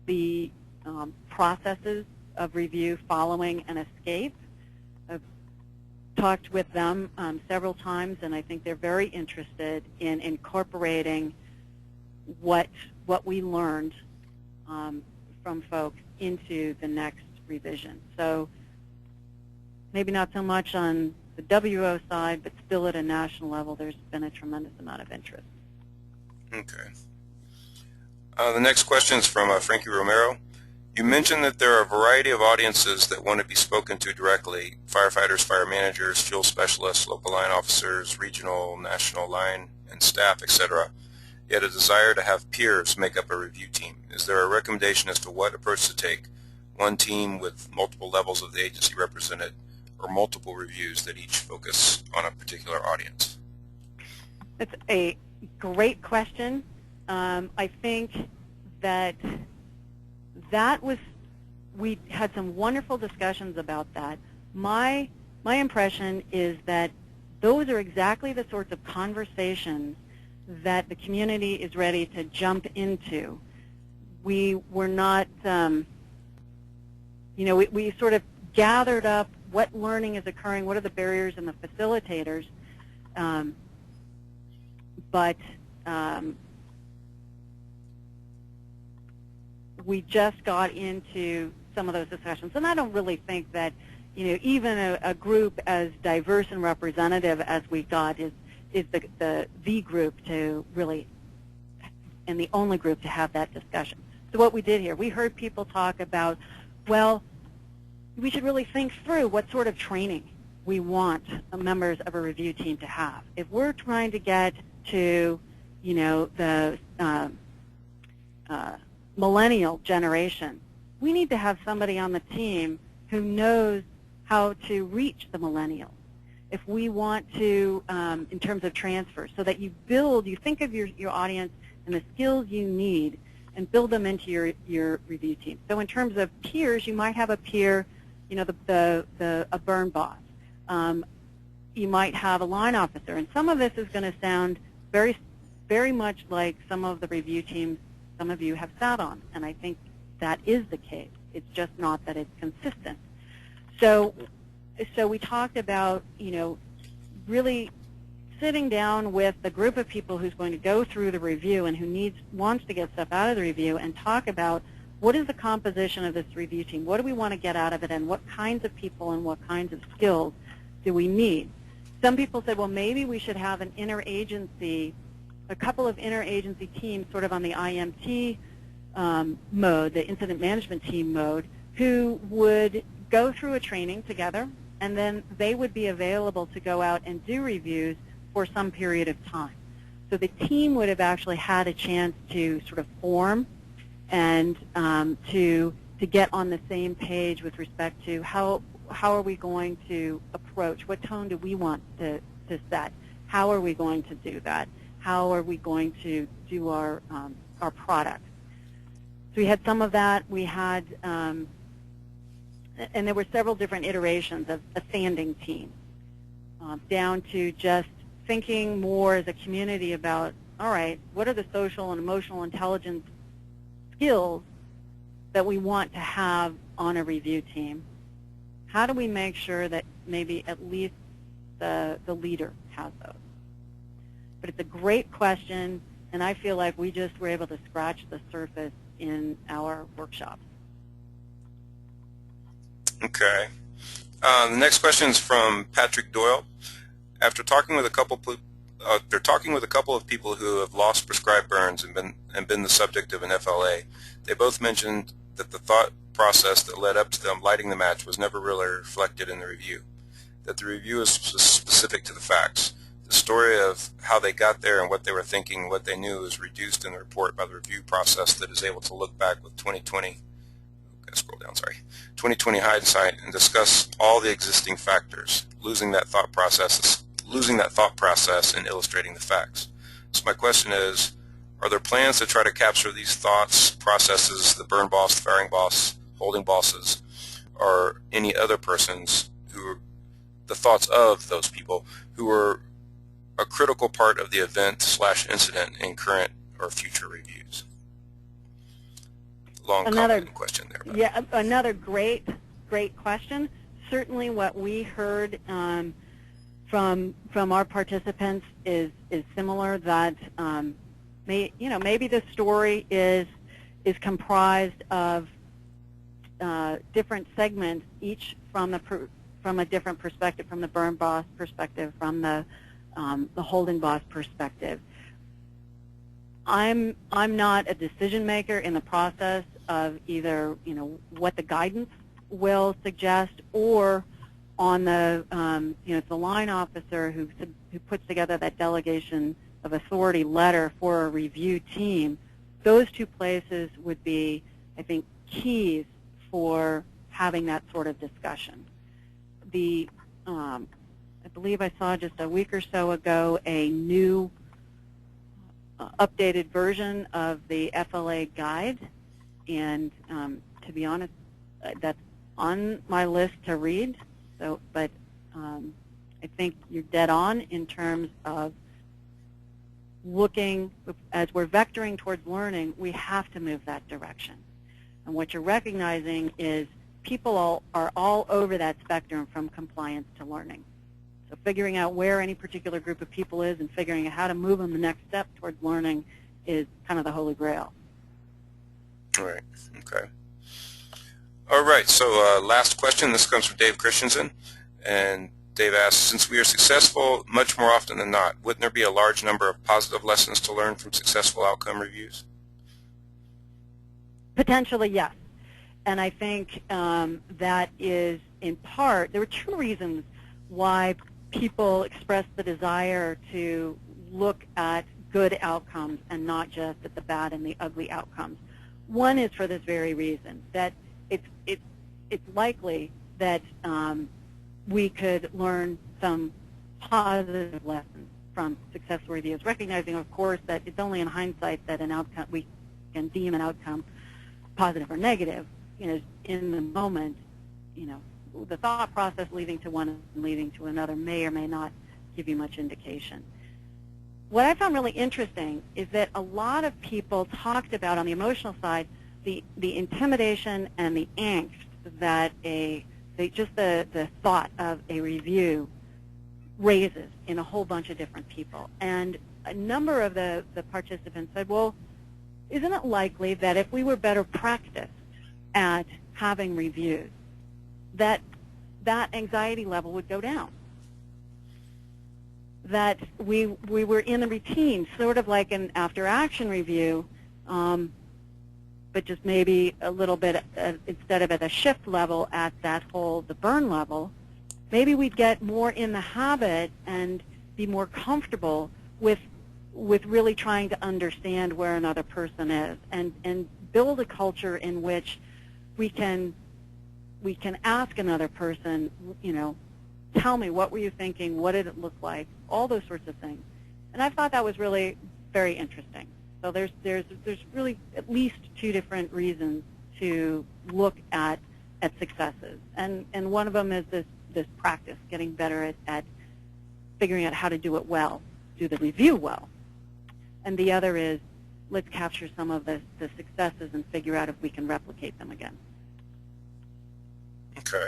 the processes of review following an escape. I've talked with them several times, and I think they're very interested in incorporating what we learned from folks into the next revision. So maybe not so much on the WO side, but still at a national level, there's been a tremendous amount of interest. Okay. The next question is from Frankie Romero. You mentioned that there are a variety of audiences that want to be spoken to directly: firefighters, fire managers, fuel specialists, local line officers, regional, national line and staff, etc. Yet a desire to have peers make up a review team. Is there a recommendation as to what approach to take? One team with multiple levels of the agency represented, or multiple reviews that each focus on a particular audience? That's a great question. I think that we had some wonderful discussions about that. My impression is that those are exactly the sorts of conversations that the community is ready to jump into. We were not, we sort of gathered up what learning is occurring, what are the barriers and the facilitators, but we just got into some of those discussions. And I don't really think that, even a group as diverse and representative as we got is the group to really, and the only group to have that discussion. So what we did here, we heard people talk about, well, we should really think through what sort of training we want members of a review team to have. If we're trying to get to, the millennial generation, we need to have somebody on the team who knows how to reach the millennials. If we want to, in terms of transfer, so that you think of your audience and the skills you need and build them into your review team. So in terms of peers, you might have a peer, a burn boss. You might have a line officer, and some of this is going to sound very, very much like some of the review teams some of you have sat on, and I think that is the case. It's just not that it's consistent. So we talked about, really sitting down with the group of people who's going to go through the review and who wants to get stuff out of the review, and talk about what is the composition of this review team, what do we want to get out of it, and what kinds of people and what kinds of skills do we need. Some people said, well, maybe we should have a couple of interagency teams sort of on the IMT mode, the incident management team mode, who would go through a training together, and then they would be available to go out and do reviews for some period of time. So the team would have actually had a chance to sort of form and to get on the same page with respect to how are we going to approach, what tone do we want to set, how are we going to do that, how are we going to do our product. So we had some of that. We had, and there were several different iterations of a standing team, down to just thinking more as a community about, all right, what are the social and emotional intelligence skills that we want to have on a review team? How do we make sure that maybe at least the leader has those? But it's a great question, and I feel like we just were able to scratch the surface in our workshops. Okay. The next question is from Patrick Doyle. After talking with a couple of people who have lost prescribed burns and been the subject of an FLA, they both mentioned that the thought process that led up to them lighting the match was never really reflected in the review, that the review is specific to the facts. The story of how they got there and what they were thinking, what they knew, is reduced in the report by the review process that is able to look back with 2020 hindsight and discuss all the existing factors, losing that thought process and illustrating the facts. So my question is, are there plans to try to capture these thoughts, processes, the burn boss, the firing boss, holding bosses, or any other persons the thoughts of those people who are a critical part of the event/incident in current or future reviews? Long question there. Yeah, another great question. Certainly what we heard from our participants is similar, that maybe the story is comprised of different segments, each from a different perspective, from the burn boss perspective, from the holding boss perspective. I'm not a decision maker in the process of either what the guidance will suggest, or on the it's the line officer who puts together that delegation of authority letter for a review team. Those two places would be, I think, keys for having that sort of discussion. I believe I saw just a week or so ago a new updated version of the FLA guide, and to be honest, that's on my list to read. So, but I think you're dead on in terms of looking, as we're vectoring towards learning, we have to move that direction. And what you're recognizing is people are all over that spectrum from compliance to learning. So figuring out where any particular group of people is and figuring out how to move them the next step towards learning is kind of the holy grail. All right. Okay. All right. So last question. This comes from Dave Christensen. And Dave asks, since we are successful much more often than not, wouldn't there be a large number of positive lessons to learn from successful outcome reviews? Potentially, yes. And I think that is, in part, there were two reasons why people expressed the desire to look at good outcomes and not just at the bad and the ugly outcomes. One is for this very reason, that it's likely that we could learn some positive lessons from successful reviews, recognizing, of course, that it's only in hindsight that an outcome we can deem an outcome positive or negative. In the moment, the thought process leading to one and leading to another may or may not give you much indication. What I found really interesting is that a lot of people talked about, on the emotional side, the intimidation and the angst that just the thought of a review raises in a whole bunch of different people. And a number of the participants said, well, isn't it likely that if we were better practiced at having reviews, that anxiety level would go down? That we were in the routine, sort of like an after-action review, but just maybe a little bit, instead of at a shift level at the burn level, maybe we'd get more in the habit and be more comfortable with really trying to understand where another person is, and build a culture in which we can ask another person, tell me, what were you thinking, what did it look like, all those sorts of things. And I thought that was really very interesting. So there's really at least two different reasons to look at successes, and one of them is this practice, getting better at figuring out how to do it well, do the review well. And the other is, let's capture some of the successes and figure out if we can replicate them again. Okay.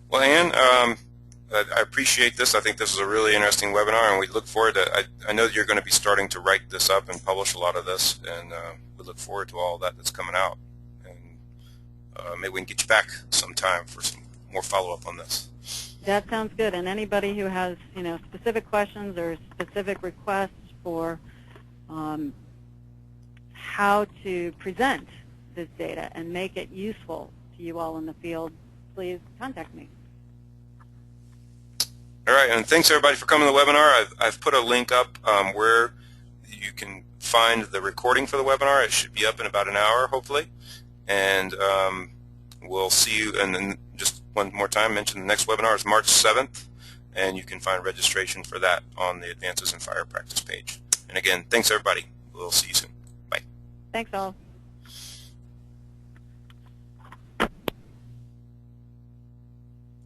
Well, Anne, I appreciate this. I think this is a really interesting webinar, and we look forward to, I know that you're going to be starting to write this up and publish a lot of this, and we look forward to all that's coming out. And maybe we can get you back sometime for some more follow-up on this. That sounds good. And anybody who has, specific questions or specific requests for how to present this data and make it useful to you all in the field, please contact me. All right, and thanks everybody for coming to the webinar. I've put a link up where you can find the recording for the webinar. It should be up in about an hour, hopefully. And we'll see you, and then just one more time, mention the next webinar is March 7th, and you can find registration for that on the Advances in Fire Practice page. And again, thanks everybody. We'll see you soon. Bye. Thanks all.